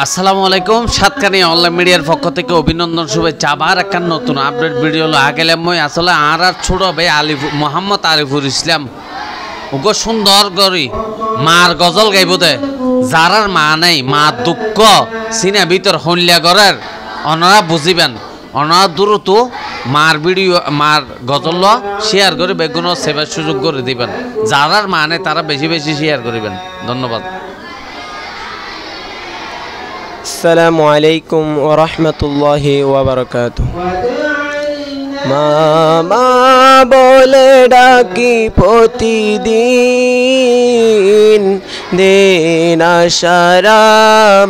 আসসালামু আলাইকুম সাতকানি অনলাইন মিডিয়ার পক্ষ থেকে অভিনন্দন শুভেচ্ছা আবার একটা নতুন আপডেট ভিডিও লো আগেলাম মই আসলে আর ছোট ভাই মোহাম্মদ আরিফুর ইসলাম ওগো সুন্দর করি মার গজল গাইব দে যারার মা নাই মা দুঃখ সিনা ভিতর হইলা করার অনারা বুঝিবেন অনারা দ্রুত মার ভিডিও মার গজল শেয়ার করে বেগুন সেবার সুযোগ করে দিবেন যারার মা নেই তারা বেশি বেশি শেয়ার করিবেন ধন্যবাদ। আসসালামু আলাইকুম ওয়া রাহমাতুল্লাহি ওয়া বারাকাতুহু। মামা বলে ডাকি প্রতিদিন দিন সারা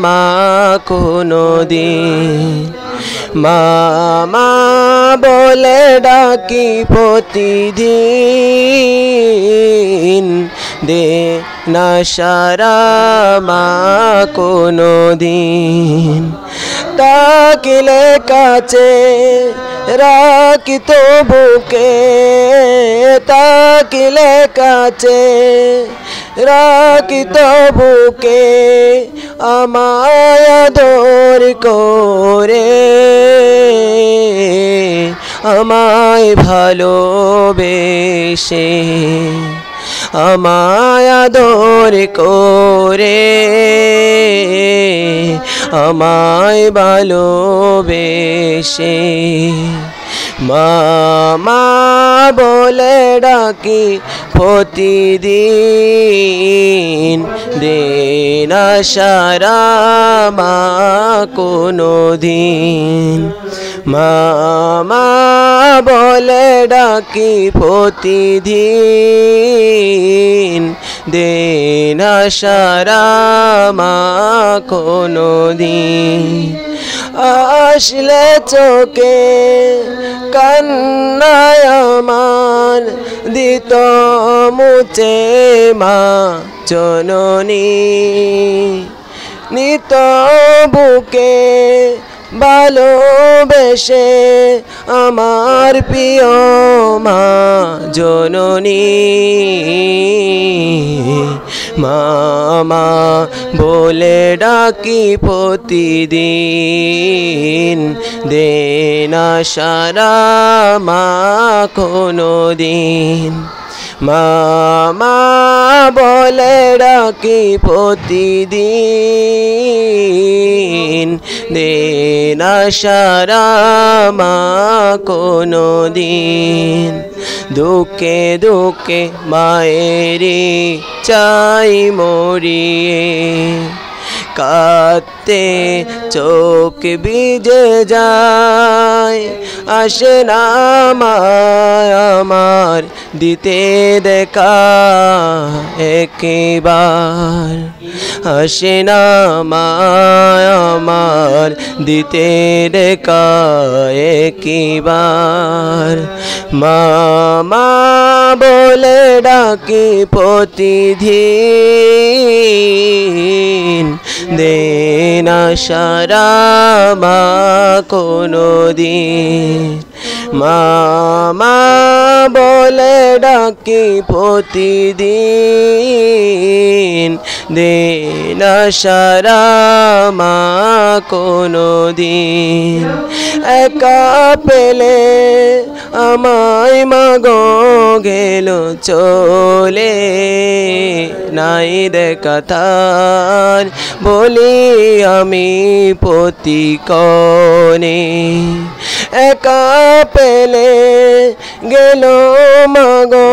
মা কোনো দিন মামা বলে ডাকি প্রতিদিন দে না সারা মা কোনো দিন তাকিলে কাছে রাখি তো বুকে তাকিলে কাছে রাখি তো বুকে আমায় আদর করে আমায় ভালোবেসে আমায় আদর করে আমায় ভালোবেসে মামা বলে ডাকি প্রতিদিন দিন সারা মা কোনো দিন মামা বলে ডাকি প্রতিদিন দিন সারা মা কোনো দিন আসলে চোখে কান্নায় আমার দিত মুছে মা জননী নিত বুকে ভালোবেসে আমার প্রিয় মা জননী মামা বলে ডাকি প্রতিদিন দিন সারা মা কোনো দিন মামা বলে ডাকি প্রতিদিন দিন সারা মা কোনো দিন দুঃখে দুঃখে মায়েরি চাই মরিয়ে কাঁদতে চোখ ভিজে যায় আসে না আমার দিতে দেখা একবার আসে না আমার দিতে দেখা একবার মামা বলে ডাকি প্রতিদিন দিন সারা মা কোনো দিন মামা বলে ডাকি প্রতিদিন দিন সারা মা কোনো দিন একা পেলে আমায় মাগো গেল চলে নাই দেখা তার বলি আমি প্রতিকনে একা পেলে গেল মাগো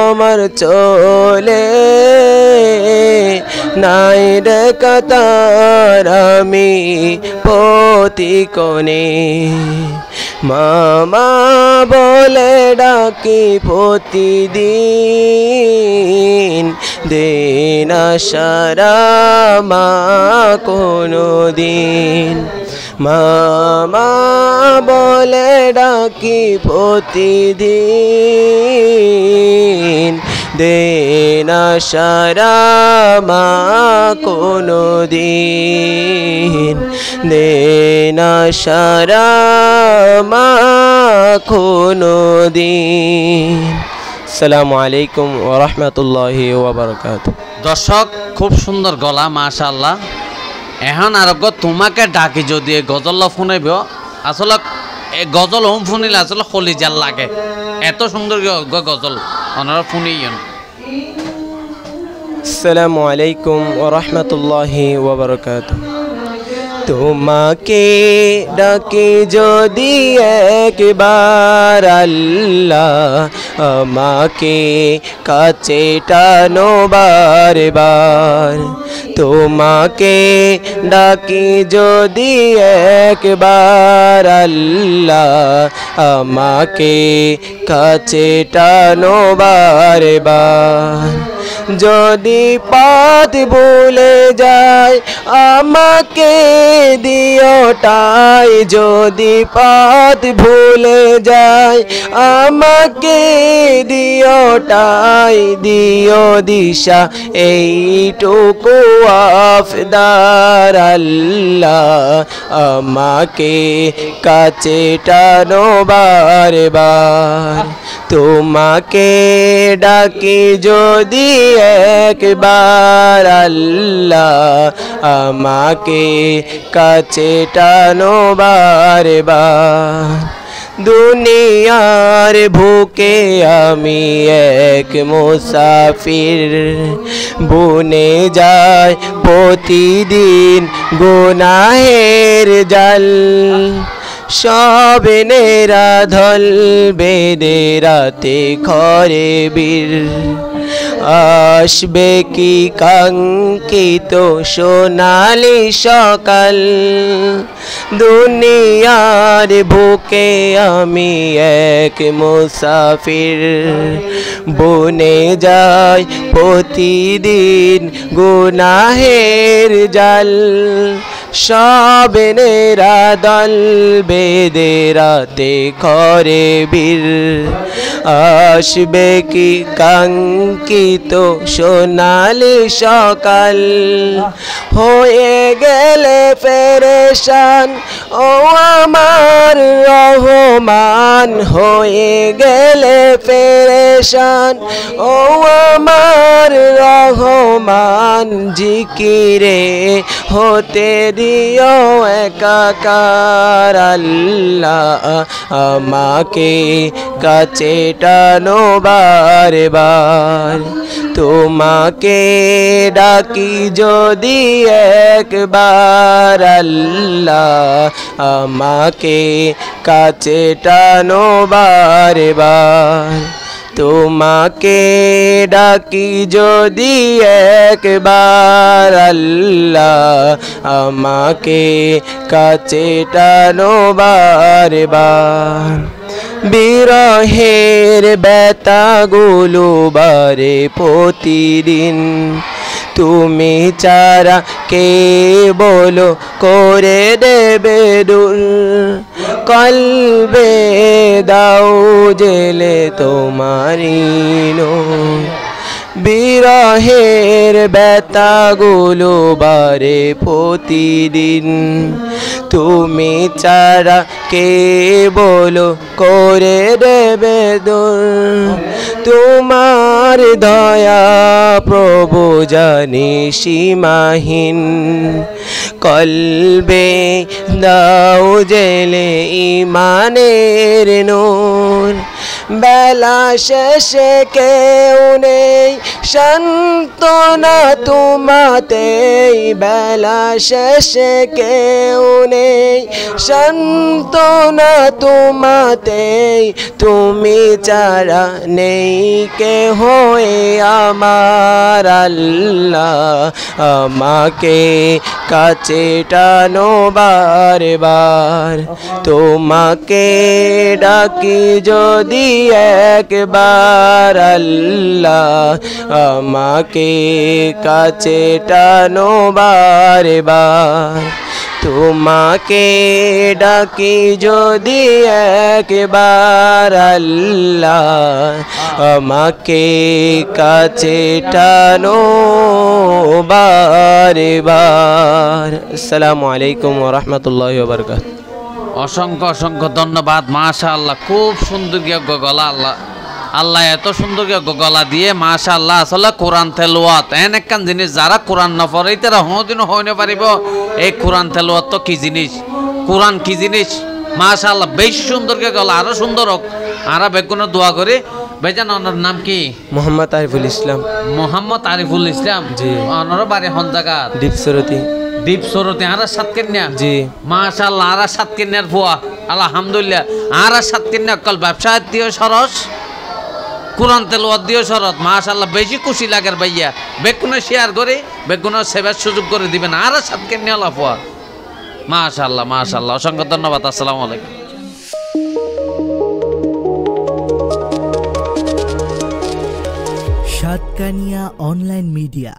আমার চলে নাই দেখা তার আমি প্রতিকনে মামা বলে ডাকি প্রতিদিন দিন সারা মা কোনো দিন মামা বলে ডাকি প্রতিদিন দিন সারা মা কোনো দিন দিন সারা মা কোনো দিন। আসসালামু আলাইকুম ওয়া রাহমাতুল্লাহি ওয়া বারাকাতুহু। দর্শক খুব সুন্দর গলা মাশাআল্লাহ এখন আর তোমাকে ডাকি যদি এই গজল শুনাইব আসলে এই গজল হোম শুনিলে আসলে কলিজার লাগে এত সুন্দর গজল ওনারা শুনিয়েন আসসালামু আলাইকুম ওয়া রাহমাতুল্লাহি ওয়া বারাকাতুহু তোমাকে ডাকি যদি একবার আল্লাহ আমাকে কাছে টানো বারবার তোমাকে ডাকি যদি একবার আল্লাহ আমাকে কাছে টানো বারবার যদি পথ ভুলে যায় আমাকে দিওটাই যদি পথ ভুলে যায় আমাকে দিওটাই দিও দিশা এইটুকু আফদার আল্লাহ আমাকে কাছে টানো বারবার তোমাকে ডাকি যদি একবার আল্লাহ আমাকে কাছে টানো বারবার দুনিয়ার বুকে আমি এক মুসাফির বনে যায় প্রতিদিন গুনাহের জাল সব নিরাধল বেদে রাতে খরে বীর আসবে কি কাঙ্ক্ষিত সোনালি সকাল দুনিয়ার বুকে আমি এক মুসাফির বনে যাই প্রতিদিন গুনাহের জাল সব নিরাদল বেদে রাতে করে বীর আসবে কি কাঙ্ক্ষিত সোনালি সকাল হয়ে গেলে পেরেশান ও আমার রহমান হয়ে গেলে পেরেশান ও আমার রহমান জিকিরে হতে দিও একাকার আল্লাহ আমাকে কাছে টানো বারবার তোমাকে ডাকি যদি একবার আল্লাহ আমাকে কাছে টানো বারবার তোমাকে ডাকি যদি একবার আল্লাহ আমাকে কাছে টানো বারবার বিরহের ব্যথাগুলো বারে প্রতিদিন তুমি চারা কে বলো করে দেবে দূর কলবে দাও জেলে তোমারি নূর বিরহের ব্যথাগুলো বারে প্রতিদিন তুমি চারা কে বলো করে দেবে দূর তোমার দয়া প্রভু জানি সীমাহীন কলবে দাও জেলে ইমানের নূর বেলা শেষে কেউ নেই সান্ত্বনা তোমাতেই বেলা শেষে কেউ নেই সান্ত্বনা তোমাতেই তুমি চারা নেই কে হয়ে আমার আল্লাহ আমাকে কাছে টানো বারবার তোমাকে ডাকি যদি একবার আল্লাহ আমাকে কাছে টানো বারবার তোমাকে ডাকি যদি একবার আল্লাহ আমাকে কাছে টানো বারবার আসসালামু আলাইকুম ওয়া রাহমাতুল্লাহি ওয়া বারাকাতুহু অসংখ্য অসংখ্য ধন্যবাদ মাশাআল্লাহ খুব সুন্দর গলা আল্লাহ আল্লাহ এত সুন্দর গলা দিয়ে মাশাআল্লাহ আসলে কোরআন তেলাওয়াত এন একখান জিনিস যারা কোরআন না পড়ে তারা হদিনও হইতে পারিব এই কোরআন তেলাওয়াত তো কি জিনিস কোরআন কি জিনিস মাশাআল্লাহ বেশ সুন্দর গলা আরো সুন্দর হোক আর বেগুনে দোয়া করে ভাইজান ওনার নাম কি মোহাম্মদ আরিফুল ইসলাম। মোহাম্মদ আরিফুল ইসলাম জি। ওনার বাড়ি হন জায়গা দীপসরতি। দ্বীপসরতে আর সাত কন্যা জি। মাশাআল্লাহ আর সাত কন্যার ফুয়া আলহামদুলিল্লাহ আর সাত কন্যা কল ব্যবসা দিও সরস কোরআন তেলাওয়াত দিও সরত মাশাআল্লাহ বেশি খুশি লাগের ভাইয়া বেগুনে শেয়ার করে বেগুনে সেবার সুযোগ করে দিবেন আর সাত কন্যা লাফুয়া মাশাআল্লাহ মাশাআল্লাহ অসংখ্য ধন্যবাদ। আসসালামু আলাইকুম। Satkania online media.